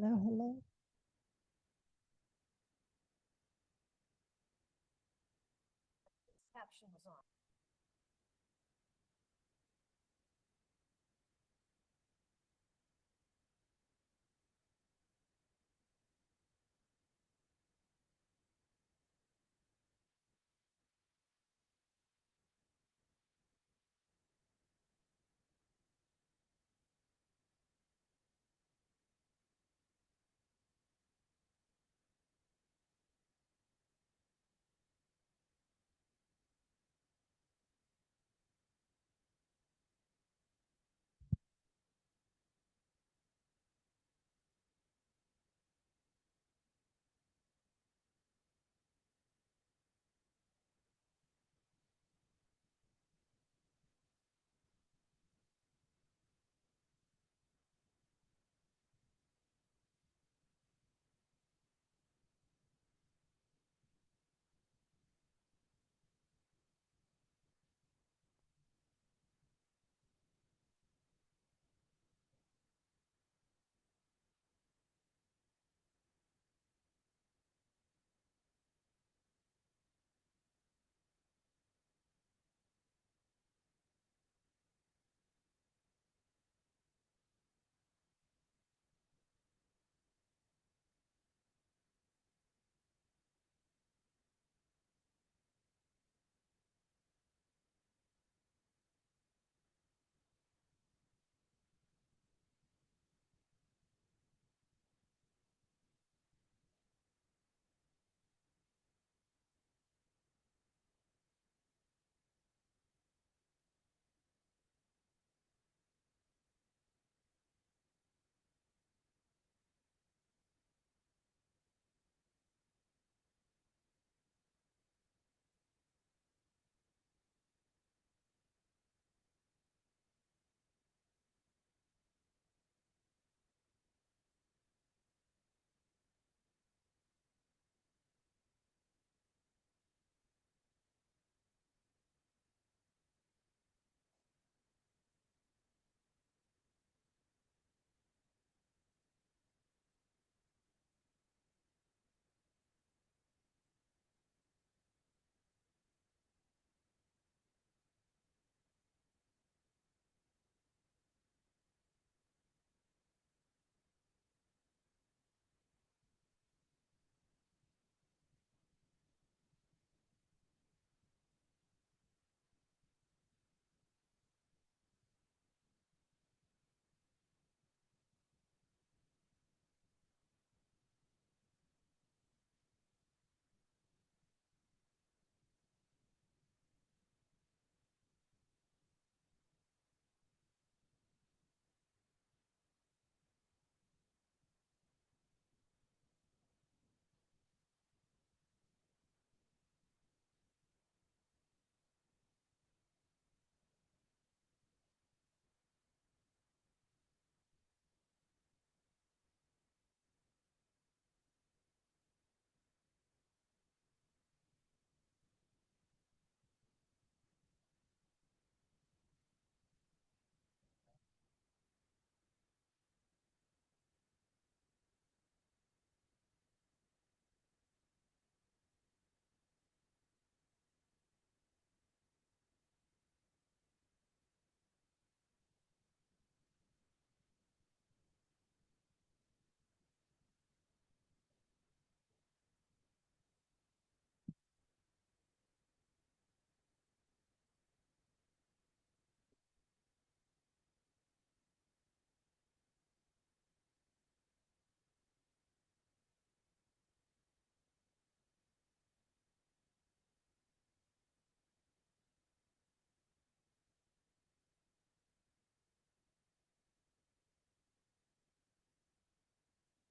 Hello, hello. Caption was on.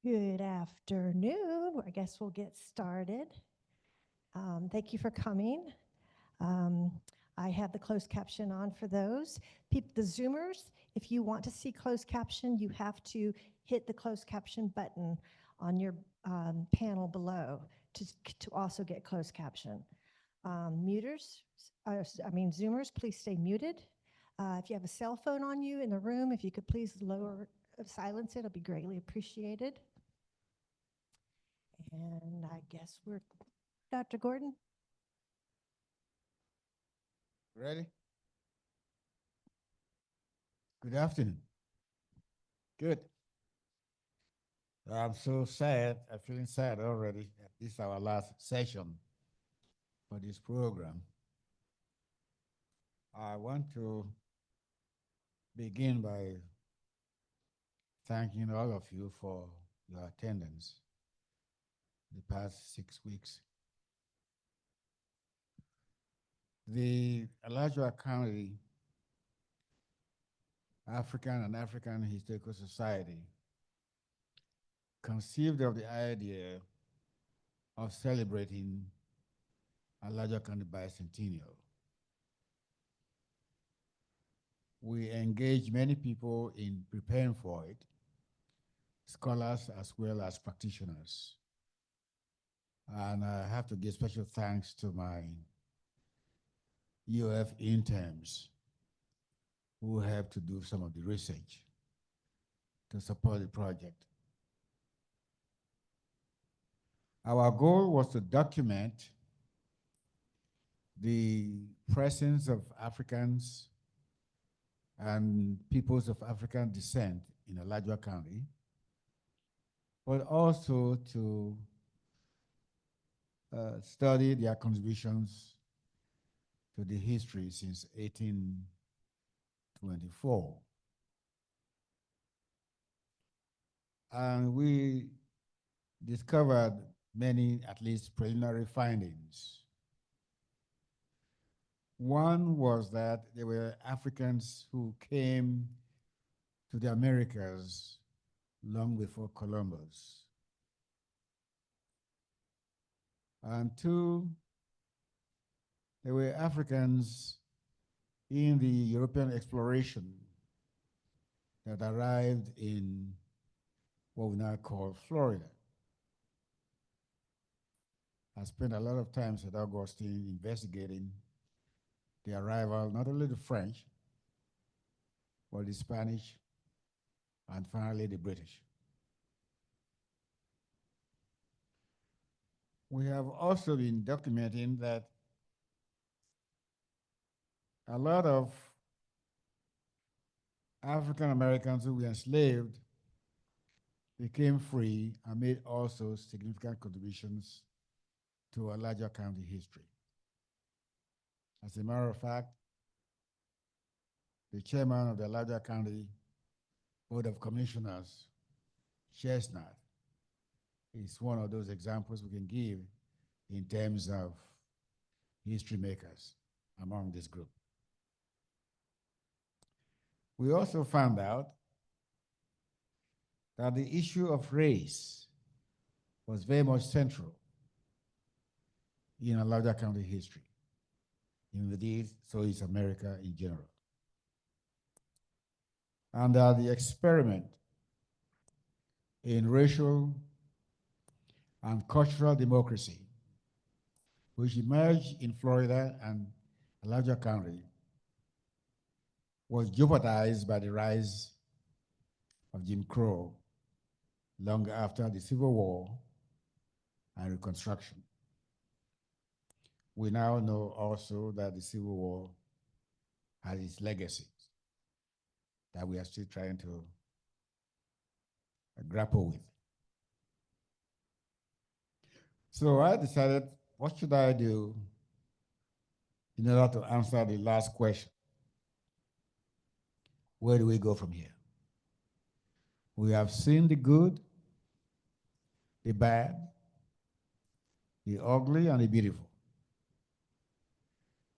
Good afternoon. I guess we'll get started. Thank you for coming. Um, I have the closed caption on for those. The Zoomers, if you want to see closed caption, you have to hit the closed caption button on your panel below to also get closed caption. Zoomers, please stay muted. If you have a cell phone on you in the room, if you could please silence it, it'll be greatly appreciated. And I guess we're, Dr. Gordon? Ready? Good afternoon. Good. I'm so sad. I'm feeling sad already. This is our last session for this program. I want to begin by thanking all of you for your attendance the past 6 weeks. The Alajua County African and African Historical Society conceived of the idea of celebrating Alajua County Bicentennial. We engage many people in preparing for it, scholars as well as practitioners. And I have to give special thanks to my UF interns who helped to do some of the research to support the project. Our goal was to document the presence of Africans and peoples of African descent in Alajua County, but also to study their contributions to the history since 1824. And we discovered many, at least preliminary findings. One was that there were Africans who came to the Americas long before Columbus. And two, there were Africans in the European exploration that arrived in what we now call Florida. I spent a lot of time at Augustine investigating the arrival, not only the French, but the Spanish, and finally the British. We have also been documenting that a lot of African Americans who were enslaved became free and made also significant contributions to a larger county history. As a matter of fact, the chairman of the larger county Board of Commissioners, Chestnut, is one of those examples we can give in terms of history makers among this group. We also found out that the issue of race was very much central in Alajua County history. Indeed, so is America in general. And that the experiment in racial and cultural democracy, which emerged in Florida and Alajua County, was jeopardized by the rise of Jim Crow long after the Civil War and Reconstruction. We now know also that the Civil War has its legacies that we are still trying to grapple with. So I decided, what should I do in order to answer the last question? Where do we go from here? We have seen the good, the bad, the ugly, and the beautiful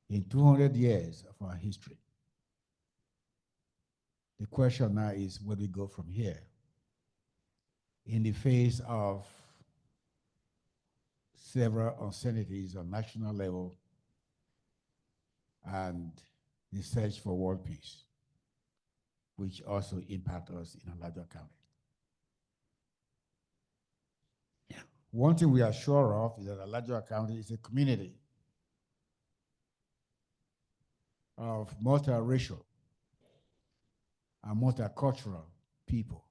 in 200 years of our history. The question now is, where do we go from here in the face of several uncertainties on national level and the search for world peace, which also impact us in Alajua County. One thing we are sure of is that Alajua County is a community of multiracial and multicultural people,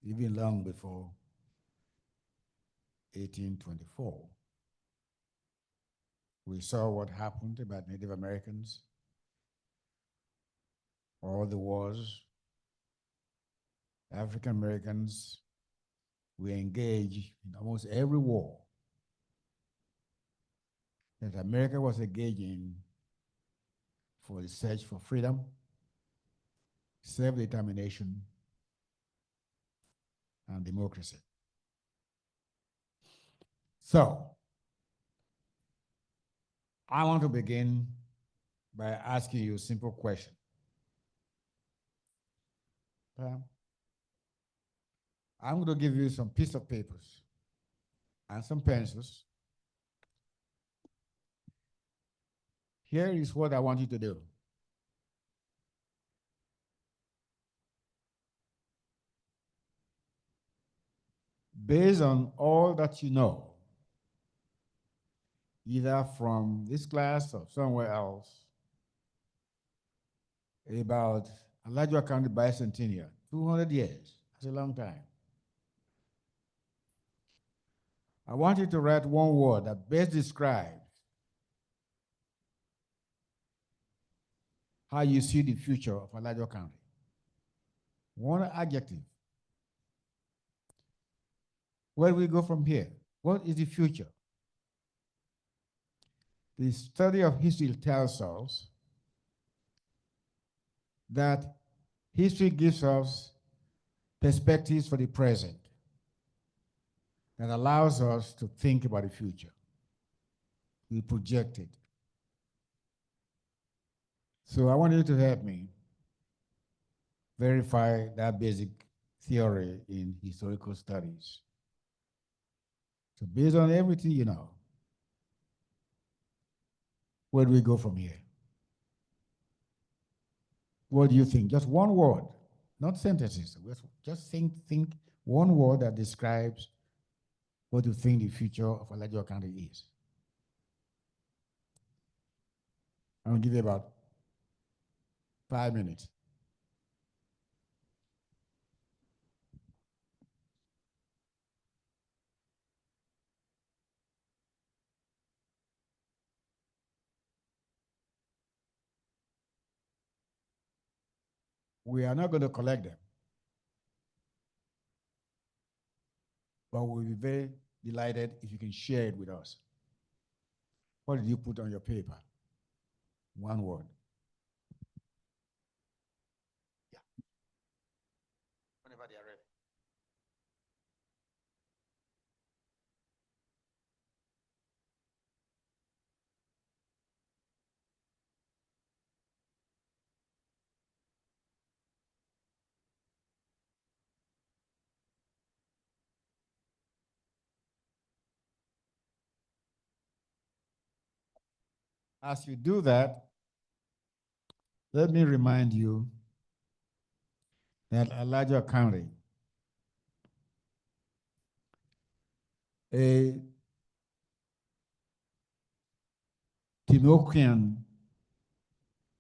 even long before 1824. We saw what happened about Native Americans, all the wars. African Americans were engaged in almost every war that America was engaging for the search for freedom, self-determination, and democracy. So, I want to begin by asking you a simple question. I'm going to give you some piece of papers and some pencils. Here is what I want you to do. Based on all that you know, either from this class or somewhere else, about Alajua County bicentennial, 200 years, that's a long time. I want you to write one word that best describes how you see the future of Alajua County. One adjective. Where do we go from here? What is the future? The study of history tells us that history gives us perspectives for the present that allows us to think about the future. We project it. So I want you to help me verify that basic theory in historical studies. So based on everything you know, where do we go from here? What do you think? Just one word, not sentences. Just think one word that describes what you think the future of Alajua County is. I'm going to give you about 5 minutes. We are not going to collect them, but we'll be very delighted if you can share it with us. What did you put on your paper? One word. Yeah. Whenever they are ready. As you do that, let me remind you that Alajua County, a Timokian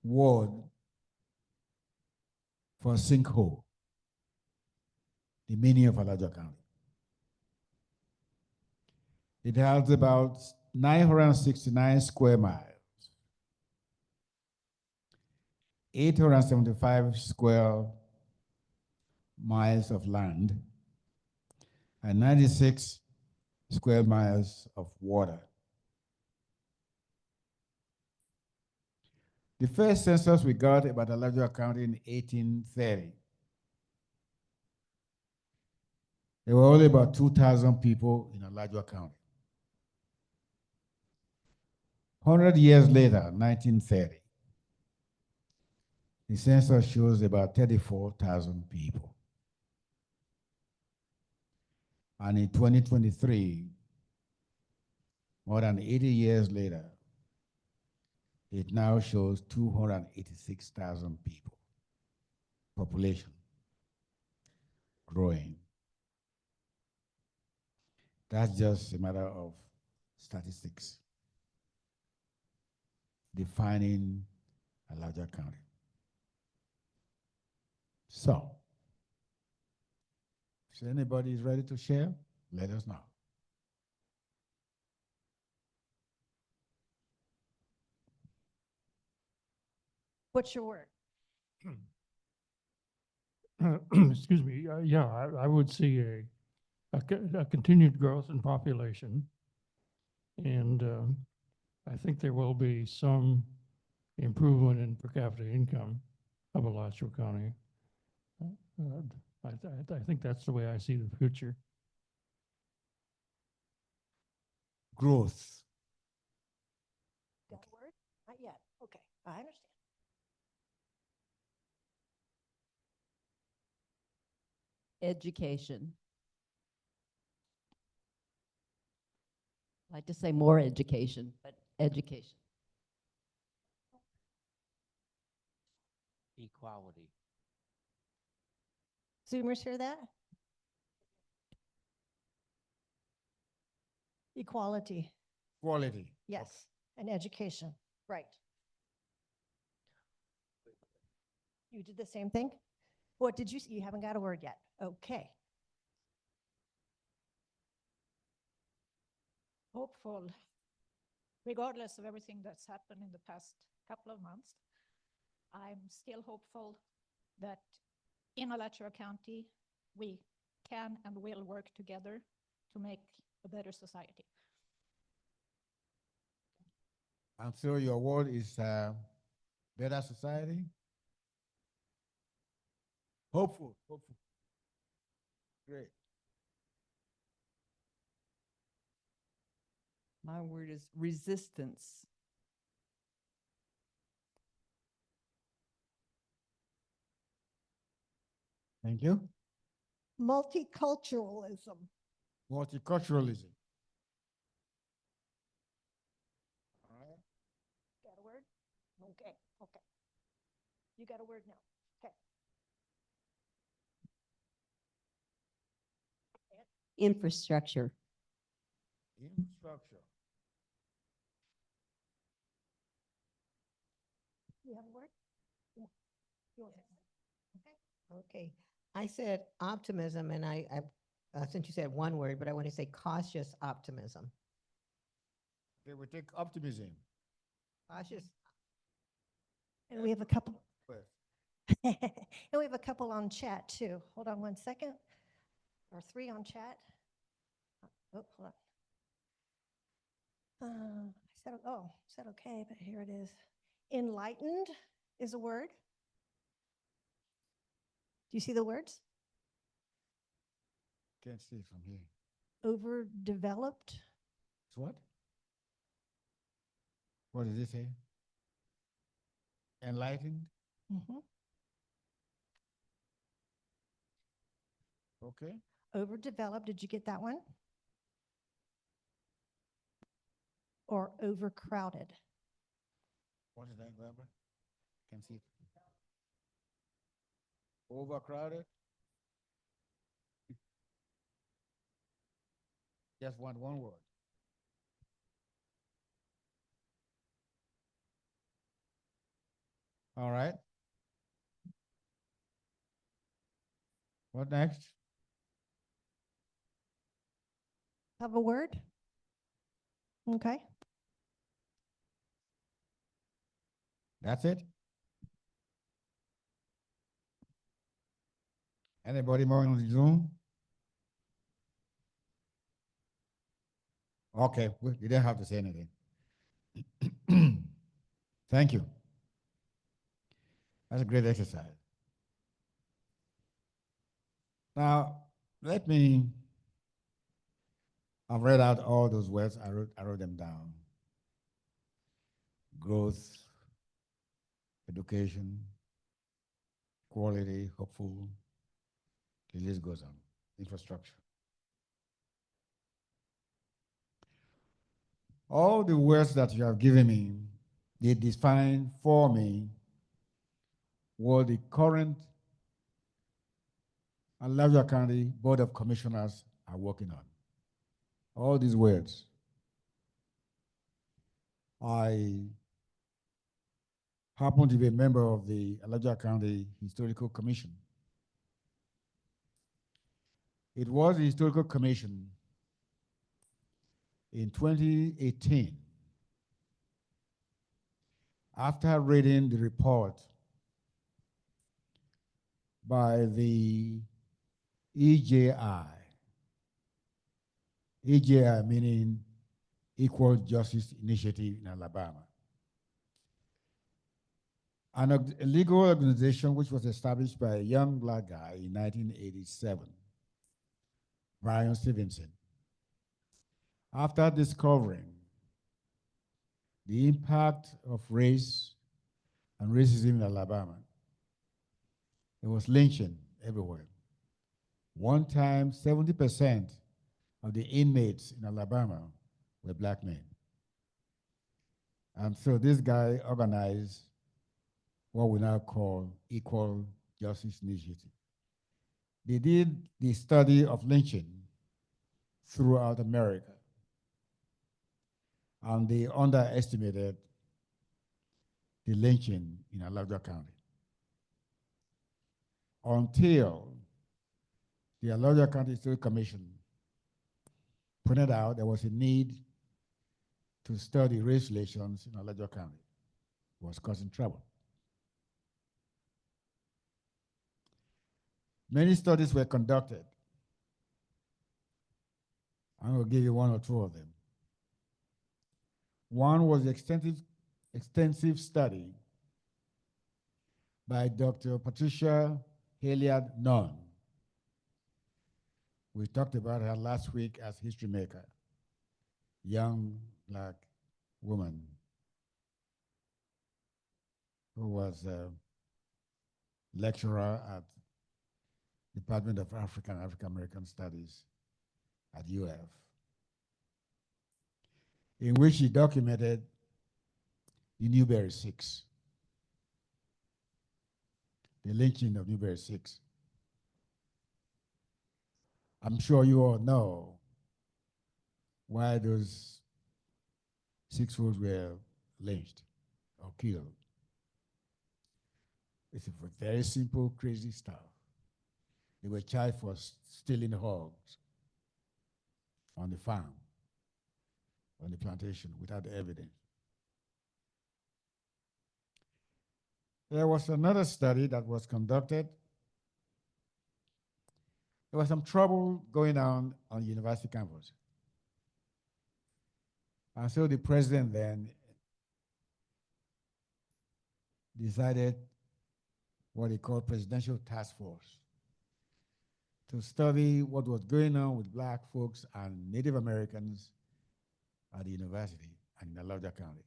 word for sinkhole, the meaning of Alajua County. It has about 969 square miles, 875 square miles of land, and 96 square miles of water. The first census we got about Alajua County in 1830. There were only about 2,000 people in Alajua County. 100 years later, 1930, the census shows about 34,000 people. And in 2023, more than 80 years later, it now shows 286,000 people. Population growing. That's just a matter of statistics defining Alajua County. So, if anybody is ready to share, let us know. What's your word? Excuse me, yeah, I would see a continued growth in population. And I think there will be some improvement in per capita income of Alachua County. I think that's the way I see the future. Growth. Got a word? Not yet. Okay, I understand. Education. I'd like to say more education, but education. Equality. Zoomers hear that? Equality, Quality. yes, and education, right. You did the same thing? What did you, you haven't got a word yet. Okay. Hopeful, regardless of everything that's happened in the past couple of months. I'm still hopeful that in Alachua County, we can and will work together to make a better society. And so your word is better society? Hopeful, hopeful. Great. My word is resistance. Thank you. Multiculturalism. Multiculturalism. All right. Got a word? Okay, okay. You got a word now. Okay. Infrastructure. Infrastructure. You have a word? You want to- Okay, I said optimism, and since you said one word, but I want to say cautious optimism. Okay, we take optimism. Cautious, And we have a couple, First. and we have a couple on chat too. Hold on one second. Or 3 on chat. Oh, hold on. I said okay, but here it is. Enlightened is a word. Do you see the words? Can't see it from here. Overdeveloped. It's what? What did it say? Enlightened? Mhm. Okay. Overdeveloped. Did you get that one? Or overcrowded. What is that, Barbara? Can see it. Overcrowded? Just one word. All right. What next? Have a word? Okay. That's it? Anybody more on the Zoom? Okay, you didn't have to say anything. Thank you. That's a great exercise. Now, I've read out all those words. I wrote them down. Growth, education, quality, hopeful. The list goes on. Infrastructure. All the words that you have given me, they define for me what the current Alachua County Board of Commissioners are working on. All these words. I happen to be a member of the Alachua County Historical Commission. It was the Historical Commission in 2018. After reading the report by the EJI, EJI meaning Equal Justice Initiative in Alabama, a legal organization which was established by a young black guy in 1987, Brian Stevenson. After discovering the impact of race and racism in Alabama, there was lynching everywhere. One time, 70% of the inmates in Alabama were black men. And so this guy organized what we now call Equal Justice Initiative. They did the study of lynching throughout America, and they underestimated the lynching in Alachua County until the Alachua County State Commission pointed out there was a need to study race relations in Alachua County. It was causing trouble. Many studies were conducted. I'm going to give you one or two of them. One was the extensive study by Dr. Patricia Hilliard Nunn. We talked about her last week as history maker, young black woman who was a lecturer at Department of African American Studies at UF, in which she documented the Newberry Six, the lynching of Newberry Six. I'm sure you all know why those 6 fools were lynched or killed. It's a very simple, crazy stuff. They were charged for stealing hogs on the farm, on the plantation, without evidence. There was another study that was conducted. There was some trouble going on university campus. And so the president then decided what he called Presidential Task Force to study what was going on with black folks and Native Americans at the university and in Alachua County.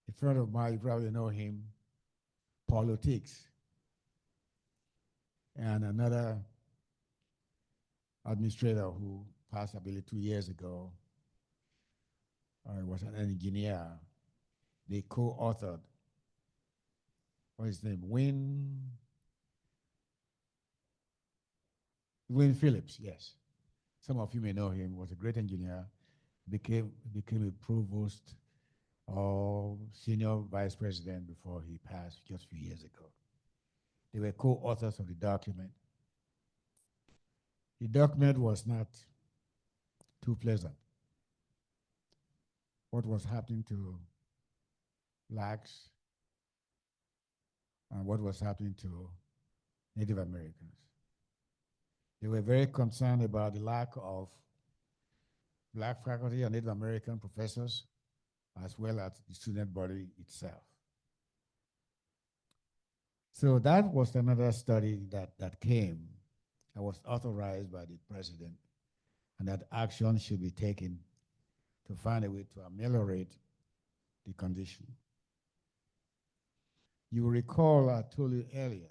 A friend of mine, you probably know him, Paulo Tix, and another administrator who passed, I believe, 2 years ago, was an engineer. They co-authored, what's his name, Win Phillips, yes. Some of you may know him, was a great engineer, became a provost or senior vice president before he passed just a few years ago. They were co-authors of the document. The document was not too pleasant. What was happening to blacks and what was happening to Native Americans. They were very concerned about the lack of black faculty and Native American professors, as well as the student body itself. So that was another study that came, that was authorized by the president, and that action should be taken to find a way to ameliorate the condition. You will recall I told you earlier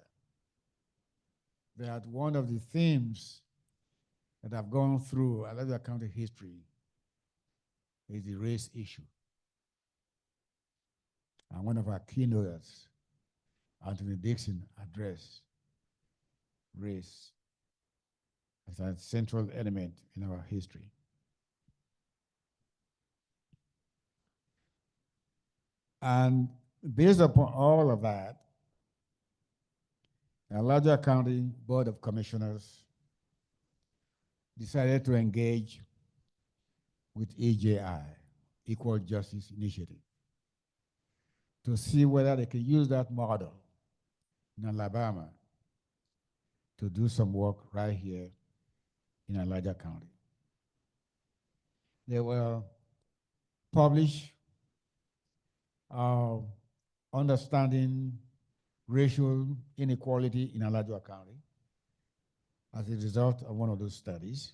that one of the themes that have gone through Alachua County history is the race issue. And one of our keynotes, Anthony Dixon, addressed race as a central element in our history. And based upon all of that, the Alachua County Board of Commissioners decided to engage with EJI, Equal Justice Initiative, to see whether they can use that model in Alabama to do some work right here in Alachua County. They will publish understanding racial inequality in Alachua County as a result of one of those studies.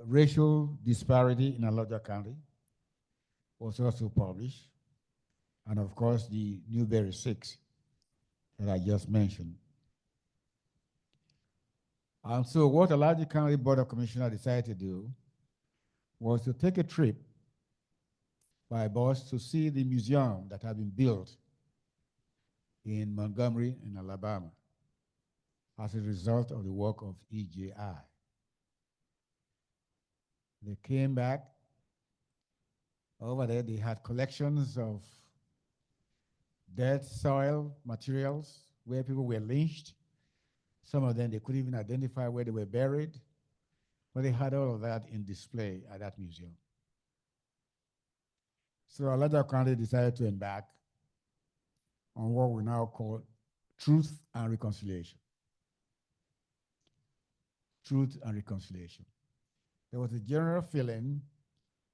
Racial disparity in Alachua County was also published, and of course the Newberry 6 that I just mentioned. And so what Alachua County Board of Commissioners decided to do was to take a trip by bus to see the museum that had been built in Montgomery in Alabama as a result of the work of EJI. They came back. Over there, they had collections of dead soil materials where people were lynched. Some of them, they couldn't even identify where they were buried, but they had all of that in display at that museum. So Alachua County decided to embark on what we now call truth and reconciliation. Truth and reconciliation. There was a general feeling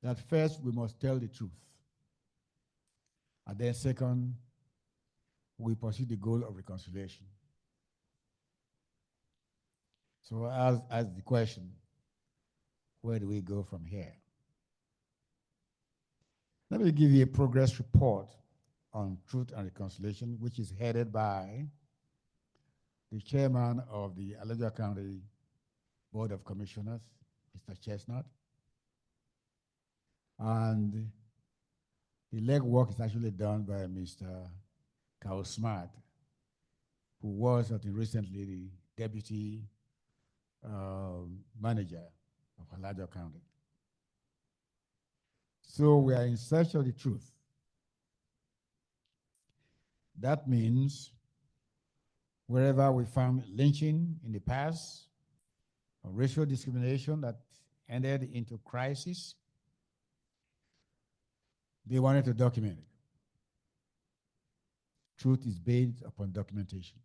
that first we must tell the truth. And then second, we pursue the goal of reconciliation. So as the question, where do we go from here? Let me give you a progress report on truth and reconciliation, which is headed by the chairman of the Alachua County Board of Commissioners, Mr. Chestnut. And the legwork is actually done by Mr. Carl Smart, who was until recently the deputy manager of Alachua County. So we are in search of the truth. That means wherever we found lynching in the past, or racial discrimination that ended into crisis, they wanted to document it. Truth is based upon documentation.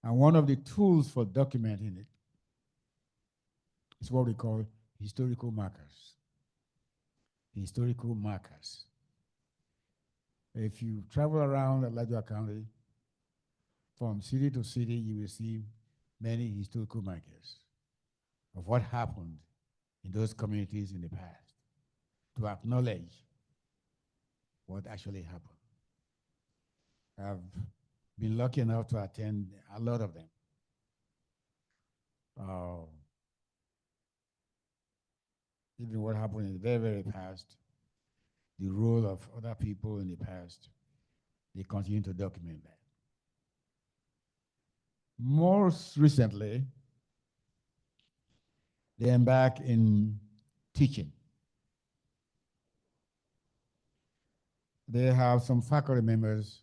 And one of the tools for documenting it is what we call historical markers. Historical markers. If you travel around Alachua County, from city to city, you will see many historical markers of what happened in those communities in the past to acknowledge what actually happened. I've been lucky enough to attend a lot of them. Even what happened in the very, very past, the role of other people in the past, they continue to document that. Most recently, they embark in teaching. They have some faculty members,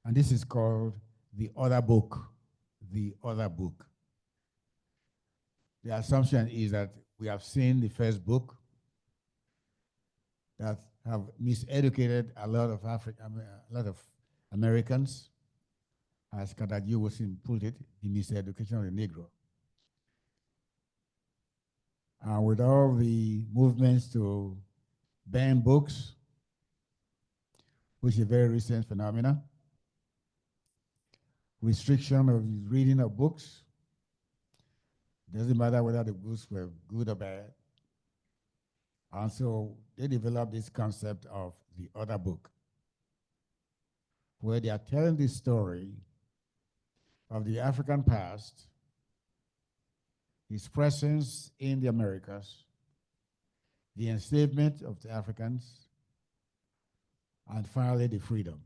and this is called the other book. The other book. The assumption is that we have seen the first book that have miseducated a lot of Americans, as Kadaju Wilson put it, the miseducation of the Negro. With all the movements to ban books, which is a very recent phenomenon, restriction of reading of books, doesn't matter whether the books were good or bad. And so they developed this concept of the other book, where they are telling the story of the African past, his presence in the Americas, the enslavement of the Africans, and finally the freedom.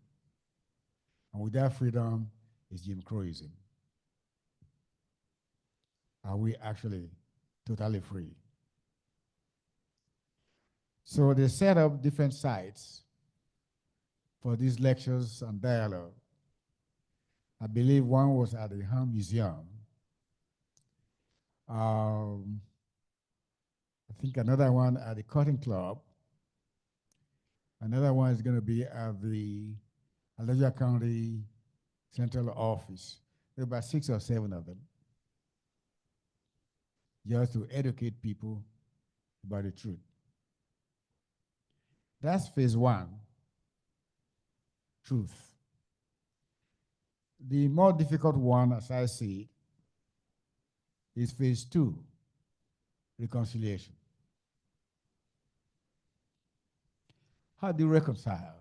And with that freedom is Jim Crowism. Are we actually totally free? So they set up different sites for these lectures and dialogue. I believe one was at the Ham Museum. I think another one at the Cotton Club. Another one is going to be at the Alachua County Central Office. There are about 6 or 7 of them, just to educate people about the truth. That's phase 1, truth. The more difficult one, as I see it, is phase 2, reconciliation. How do you reconcile?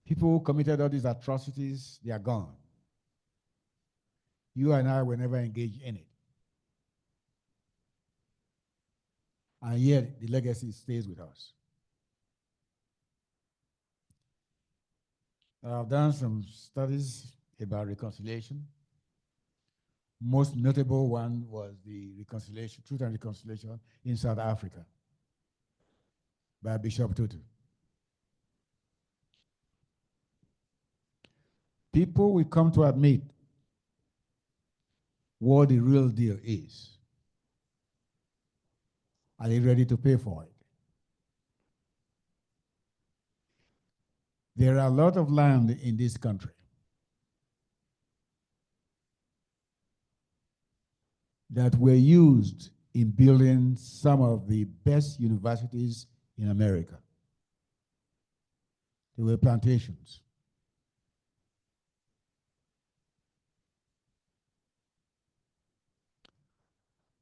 People who committed all these atrocities, they are gone. You and I will never engage in it. And yet, the legacy stays with us. I've done some studies about reconciliation. Most notable one was the reconciliation, Truth and Reconciliation in South Africa by Bishop Tutu. People will come to admit what the real deal is. Are they ready to pay for it? There are a lot of land in this country that were used in building some of the best universities in America. They were plantations.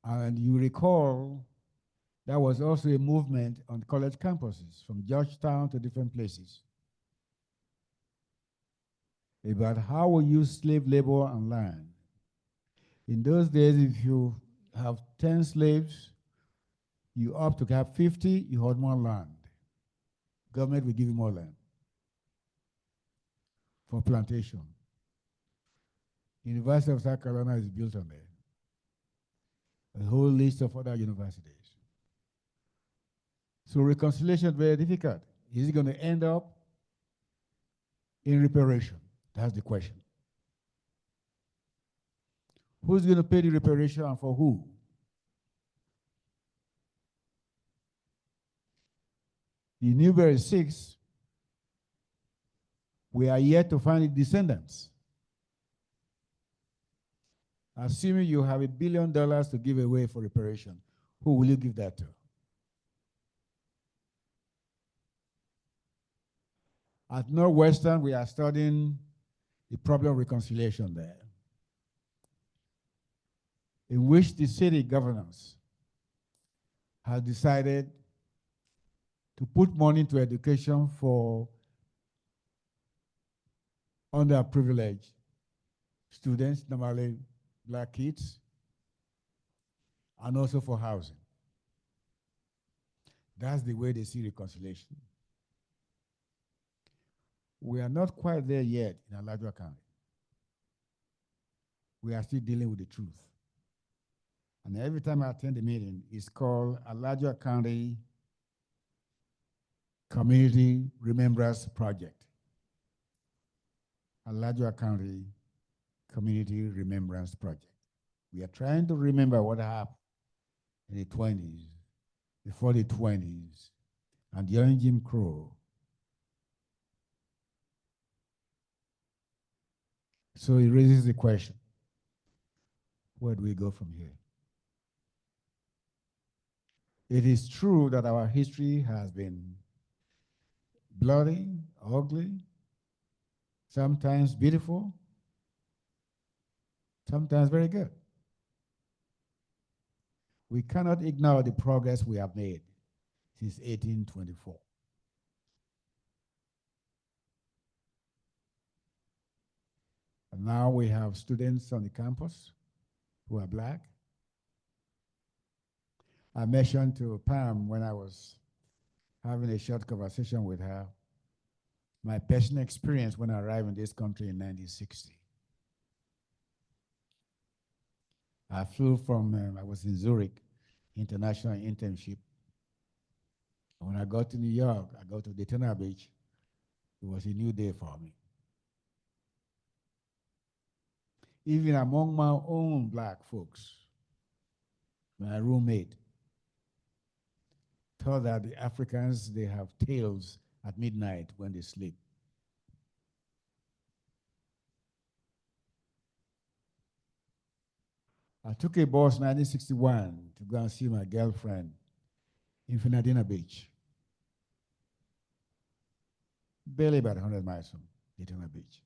And you recall, there was also a movement on college campuses from Georgetown to different places about how we use slave labor and land. In those days, if you have 10 slaves, you opt to have 50, you hold more land. Government will give you more land for plantation. University of South Carolina is built on there. A whole list of other universities. So reconciliation is very difficult. Is it going to end up in reparation? That's the question. Who's going to pay the reparation and for who? The Newberry 6, we are yet to find the descendants. Assuming you have $1 billion to give away for reparation, who will you give that to? At Northwestern, we are studying the problem of reconciliation there, in which the city governors has decided to put money into education for underprivileged students, normally black kids, and also for housing. That's the way they see reconciliation. We are not quite there yet in Alachua County. We are still dealing with the truth. And every time I attend a meeting, it's called Alachua County Community Remembrance Project. Alachua County Community Remembrance Project. We are trying to remember what happened in the 20s, before the 20s, and during Jim Crow. So it raises the question, where do we go from here? It is true that our history has been bloody, ugly, sometimes beautiful, sometimes very good. We cannot ignore the progress we have made since 1824. And now we have students on the campus who are black. I mentioned to Pam when I was having a short conversation with her, my personal experience when I arrived in this country in 1960. I flew from, I was in Zurich, international internship. And when I got to New York, I got to Daytona Beach. It was a new day for me. Even among my own black folks, my roommate thought that the Africans, they have tails at midnight when they sleep. I took a bus in 1961 to go and see my girlfriend in Fernandina Beach. Barely about 100 miles from Daytona Beach.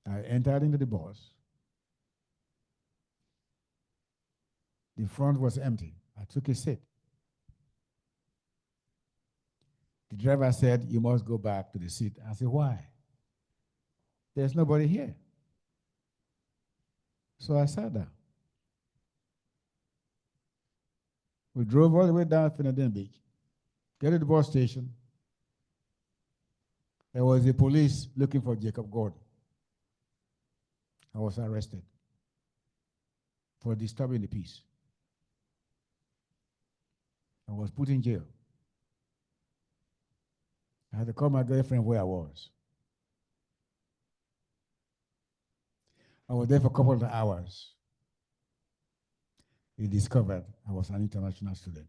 I entered into the bus. The front was empty. I took a seat. The driver said, "You must go back to the seat." I said, "Why?" "There's nobody here." So I sat down. We drove all the way down to Fernandina Beach, get to the bus station. There was a police looking for Jacob Gordon. I was arrested for disturbing the peace. I was put in jail. I had to call my girlfriend where I was. I was there for a couple of hours. They discovered I was an international student.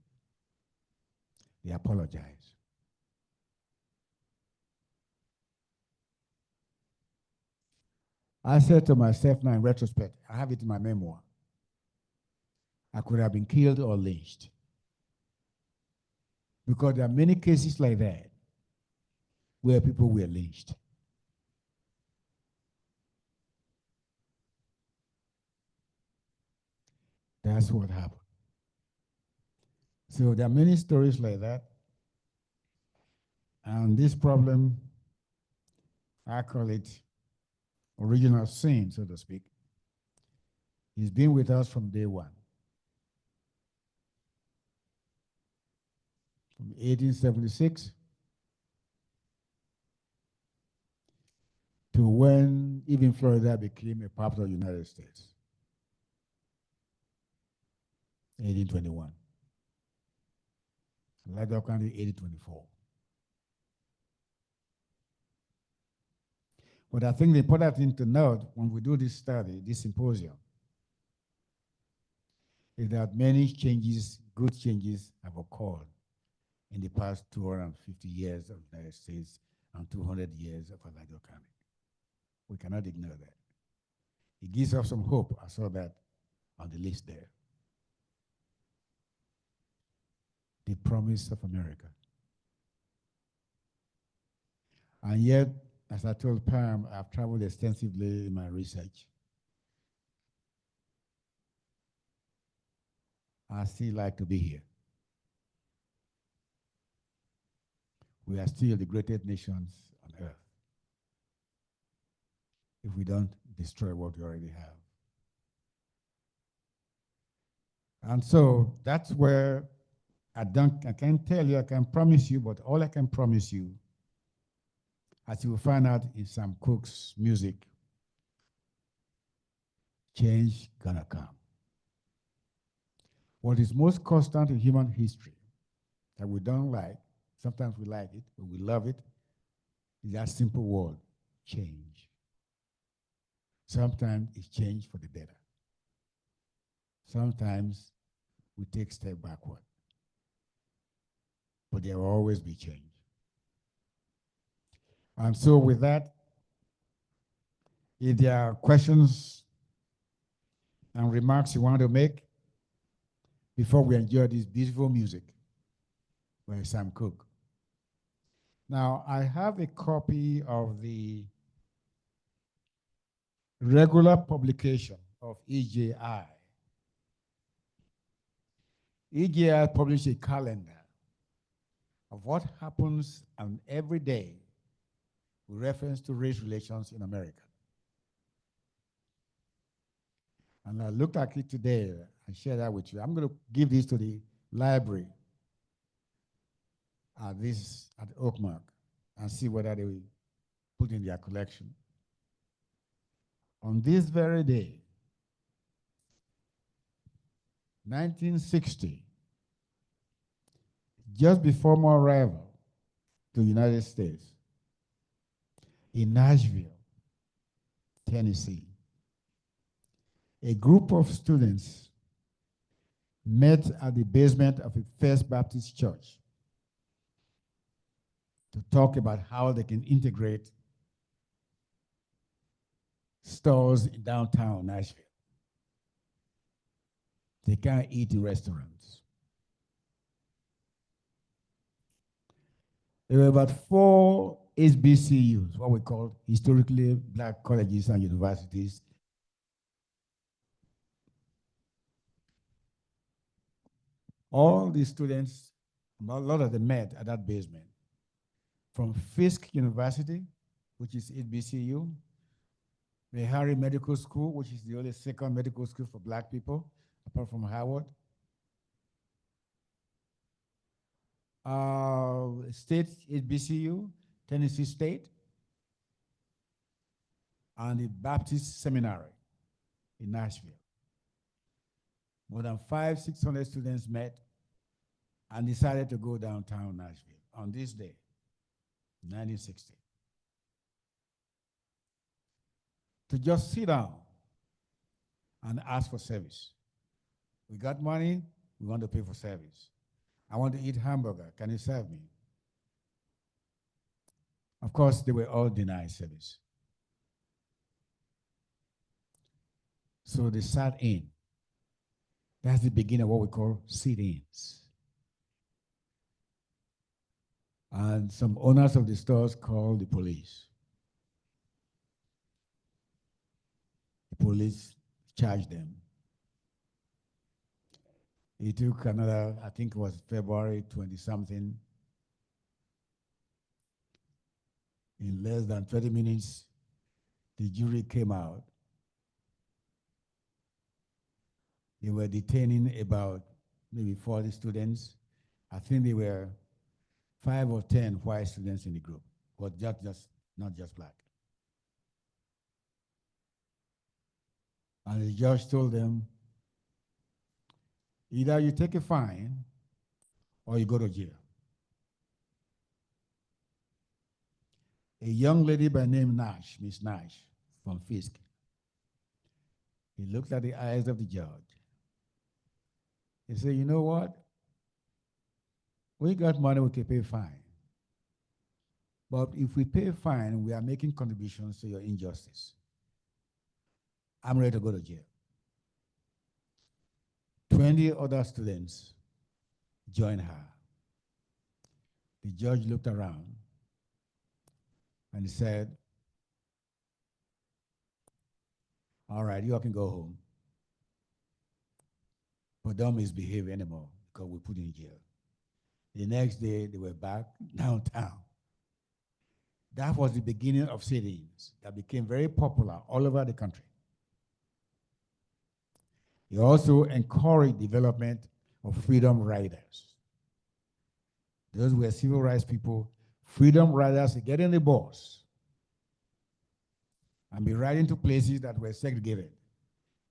They apologized. I said to myself now in retrospect, I have it in my memoir, I could have been killed or lynched. Because there are many cases like that where people were lynched. That's what happened. So there are many stories like that. And this problem, I call it original sin, so to speak. He's been with us from day one. From 1876 to when even Florida became a part of the United States. 1821. Ladder County, 1824. But I think the important thing to note when we do this study, this symposium, is that many changes, good changes, have occurred in the past 250 years of the United States and 200 years of Ladder County. We cannot ignore that. It gives us some hope. I saw that on the list there. The promise of America. And yet, as I told Pam, I've traveled extensively in my research. I still like to be here. We are still the greatest nations on earth if we don't destroy what we already have. And so that's where I can't tell you, I can promise you, but all I can promise you, as you will find out in Sam Cooke's music, change gonna come. What is most constant in human history that we don't like, sometimes we like it, but we love it, is that simple word, change. Sometimes it's change for the better. Sometimes we take a step backward. But there will always be change. And so with that, if there are questions and remarks you want to make before we enjoy this beautiful music by Sam Cooke. Now, I have a copy of the regular publication of EJI. EJI published a calendar of what happens on every day with reference to race relations in America. And I looked at it today and share that with you. I'm going to give this to the library at Oakmark and see whether they will put in their collection. On this very day, 1960, just before my arrival to the United States, in Nashville, Tennessee, a group of students met at the basement of a First Baptist church to talk about how they can integrate stores in downtown Nashville. They can't eat in restaurants. There were about 4 HBCUs, what we call historically black colleges and universities. All the students, a lot of them met at that basement. From Fisk University, which is HBCU, the Harry Medical School, which is the only second medical school for black people, apart from Howard. State HBCU, Tennessee State, and the Baptist Seminary in Nashville. More than 600 students met and decided to go downtown Nashville on this day, 1960. To just sit down and ask for service. We got money, we want to pay for service. I want to eat hamburger, can you serve me? Of course, they were all denied service. So they sat in. That's the beginning of what we call sit-ins. And some owners of the stores called the police. The police charged them. It took another, I think it was February 20-something. In less than 30 minutes, the jury came out. They were detaining about maybe 40 students. I think there were 5 or 10 white students in the group, but not just black. And the judge told them, either you take a fine or you go to jail. A young lady by name Nash, Miss Nash, from Fisk, he looked at the eyes of the judge. He said, you know what? We got money, we can pay fine. But if we pay fine, we are making contributions to your injustice. I'm ready to go to jail. 20 other students joined her. The judge looked around and he said, all right, you all can go home. But don't misbehave anymore because we put you in jail. The next day, they were back downtown. That was the beginning of sit-ins that became very popular all over the country. He also encouraged development of freedom riders. Those were civil rights people, freedom riders to get in the bus and be riding to places that were segregated.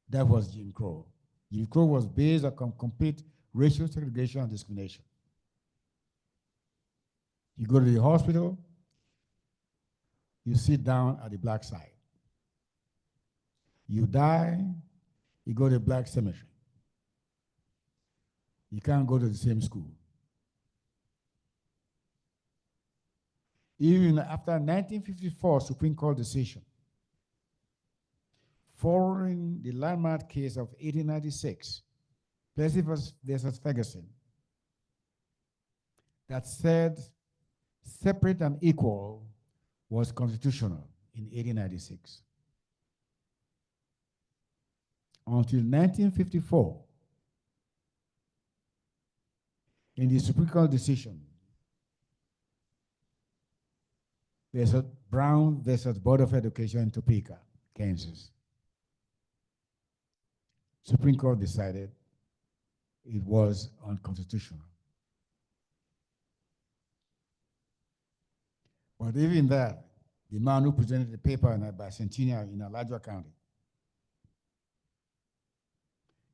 That was Jim Crow. Jim Crow was based on complete racial segregation and discrimination. You go to the hospital, you sit down at the black side. You die, you go to the black cemetery. You can't go to the same school. Even after 1954 Supreme Court decision, following the landmark case of 1896, Plessy versus Ferguson, that said separate and equal was constitutional in 1896. Until 1954, in the Supreme Court decision, versus Brown versus Board of Education in Topeka, Kansas. Supreme Court decided it was unconstitutional. But even that, the man who presented the paper in a bicentennial in Alachua County,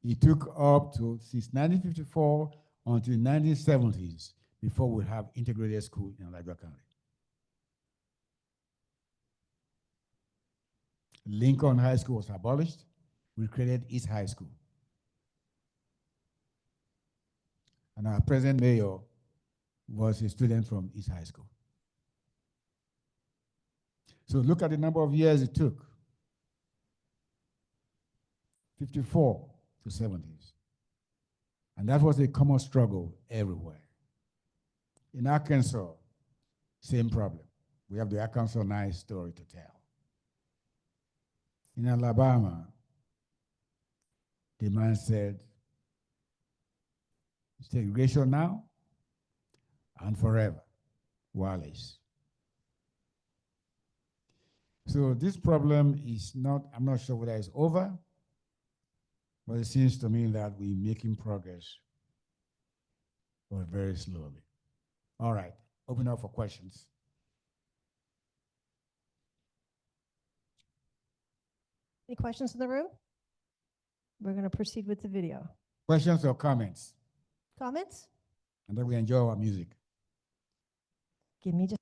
it took up to since 1954 until 1970s before we have integrated school in Alachua County. Lincoln High School was abolished. We created East High School. And our present mayor was a student from East High School. So look at the number of years it took. 54 to 70s. And that was a common struggle everywhere. In Arkansas, same problem. We have the Arkansas Nice story to tell. In Alabama, the man said, segregation now and forever, Wallace. So this problem is not, I'm not sure whether it's over, but it seems to me that we're making progress, but very slowly. All right, open up for questions. Any questions in the room? We're going to proceed with the video. Questions or comments? Comments? And then we enjoy our music. Give me just.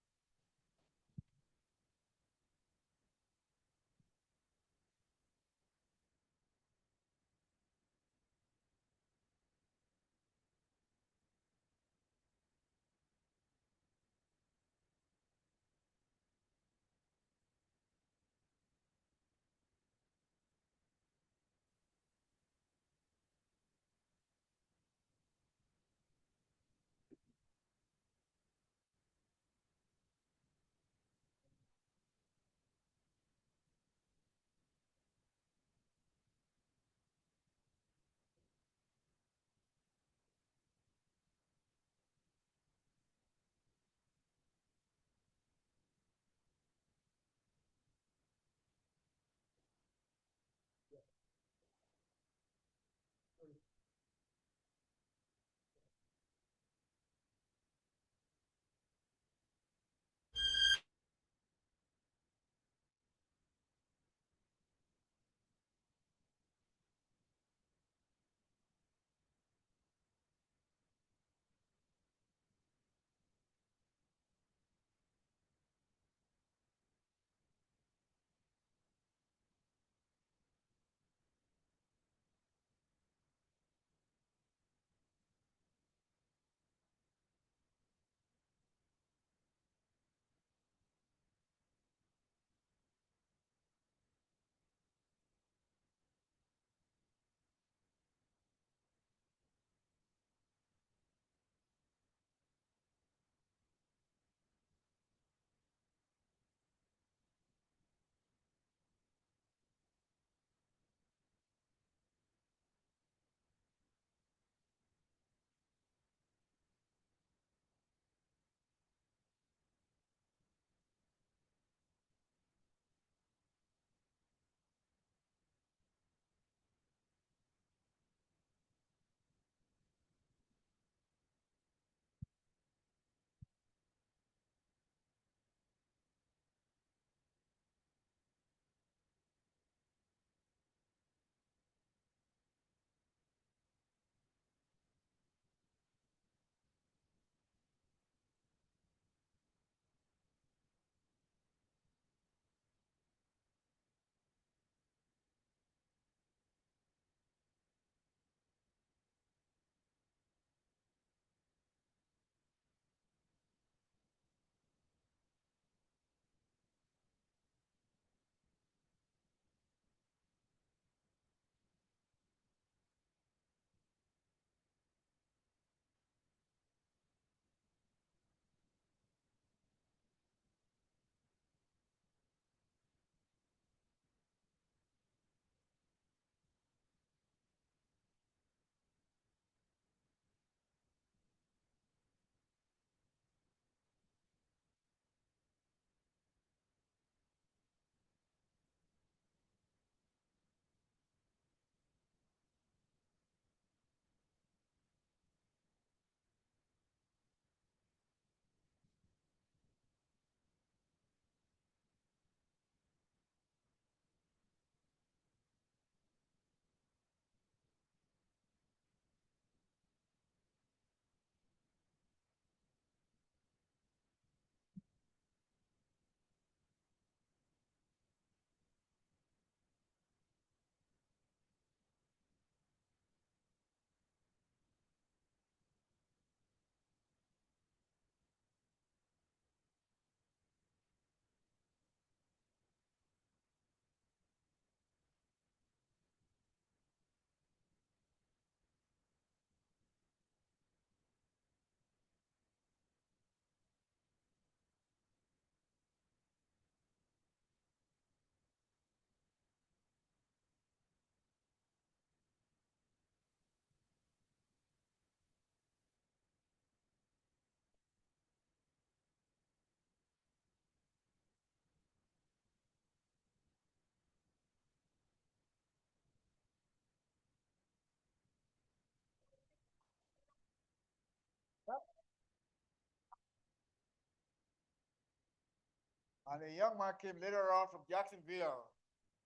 And a young man came later on from Jacksonville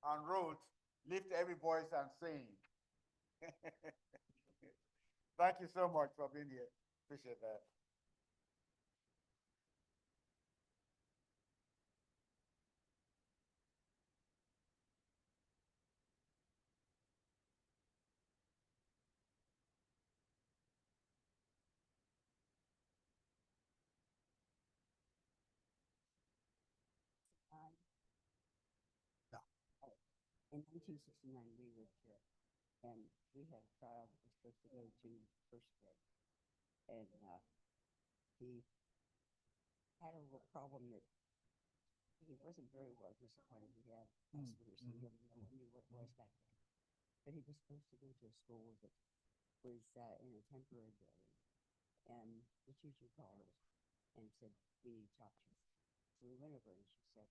and wrote, "Lift every voice and sing." Thank you so much for being here. Appreciate that. No. In 1969, we were here, and we had a child that was supposed to go to first grade. And he had a little problem that he wasn't very well disciplined. He had Asperger's, and he knew what it was back then. But he was supposed to go to a school that was in a temporary building. And the teacher called us and said, "We need to talk to you." So we went over and she said,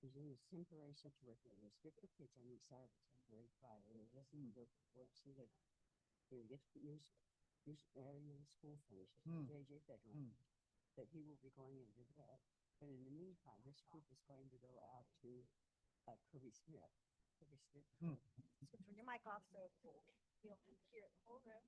"He's in this temporary situation. There's 50 kids on each side of the temporary fire. And he doesn't go to work, so that he gets new area of the school finishes, JJ bedroom, that he will be going into that. But in the meantime, this group is going to go out to Kirby Smith. Kirby Smith. Turn your mic off so you don't hear the whole room.